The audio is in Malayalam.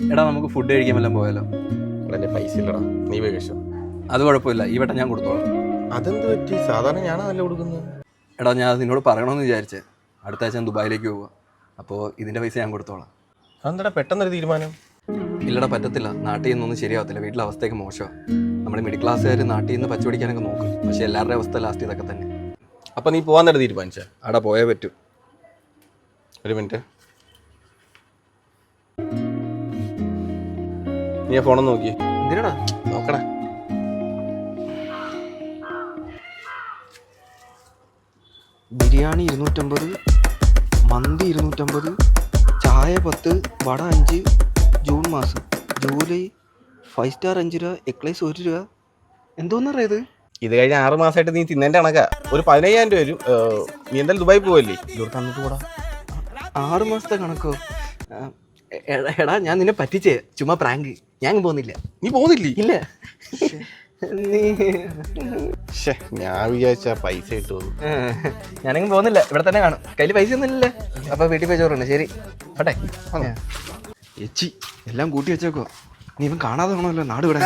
എടാ നമുക്ക് ഫുഡ് കഴിക്കാൻ വല്ലതും പോയാലോ? എടാ എൻ്റെ പൈസ ഇല്ലടാ, നീ പോയി കഴിച്ചോ. അത് കുഴപ്പമില്ല, ഈ വട്ടം ഞാൻ കൊടുത്തോളാം. അതെന്ത് പറ്റി? സാധാരണ ഞാനതല്ല കൊടുക്കുന്നത്. എടാ ഞാൻ അത് നിന്നോട് പറയണമെന്ന് വിചാരിച്ചേ. അടുത്ത ആഴ്ച ഞാൻ ദുബായിലേക്ക് പോവുക. അപ്പോൾ ഇതിൻ്റെ പൈസ ഞാൻ കൊടുത്തോളാം. അതെന്താ പെട്ടെന്നൊരു തീരുമാനം? ഇല്ലടാ പറ്റത്തില്ല, നാട്ടിൽ നിന്നൊന്നും ശരിയാവത്തില്ല. വീട്ടിലെ അവസ്ഥയൊക്കെ മോശമാണ്. നമ്മൾ മിഡിൽ ക്ലാസ്സുകാർ നാട്ടിൽ നിന്ന് പച്ചുപിടിക്കാനൊക്കെ നോക്കും, പക്ഷേ എല്ലാവരുടെ അവസ്ഥ ലാസ്റ്റ് ഇതൊക്കെ തന്നെ. അപ്പം നീ പോകാൻ നേരം തീരുമാനിച്ചാ? അവിടെ പോയേ പറ്റൂ. ഒരു മിനിറ്റ്, നീ ആ ഫോണൊന്ന് നോക്കി. എന്തിനാടാ? നോക്കണേ. ബിരിയാണി 250, മന്തി 250, ചായ 10, വട 5, ജൂൺ മാസം, ജൂലൈ 5 സ്റ്റാർ 5 രൂപ, എക്ലൈസ് 1 രൂപ. എന്തോന്നറിയാം ഇത്? ഇത് കഴിഞ്ഞ 6 മാസമായിട്ട് നീ തിന്നേൻ്റെ കണക്കാ. ഒരു 15,000 രൂപ വരും. നീ എന്തായാലും ദുബായി പോവല്ലേ, ഇതോട് തന്നിട്ട് കൂടാ. 6 മാസത്തെ കണക്കോ? എടാ ഞാൻ നിന്നെ പറ്റിച്ചേ, ചുമ്മാ പ്രാങ്ക്. ഞാൻ പോകുന്നില്ല. നീ പോകുന്നില്ലേ? ഇല്ല. നീ ഞാൻ വിചാരിച്ച പൈസ കിട്ടുമോ? ഞാനെങ്കിലും പോകുന്നില്ല, ഇവിടെ തന്നെ കാണും. കയ്യിൽ പൈസ ഒന്നും ഇല്ലല്ലേ? അപ്പൊ വീട്ടിൽ പോയി ചോറുണ്ട്. ശരി ഓട്ടെ. എച്ചി എല്ലാം കൂട്ടി വെച്ചേക്കോ. നീ ഇവൻ കാണാതെ വേണമല്ലോ നാട് വിടാൻ.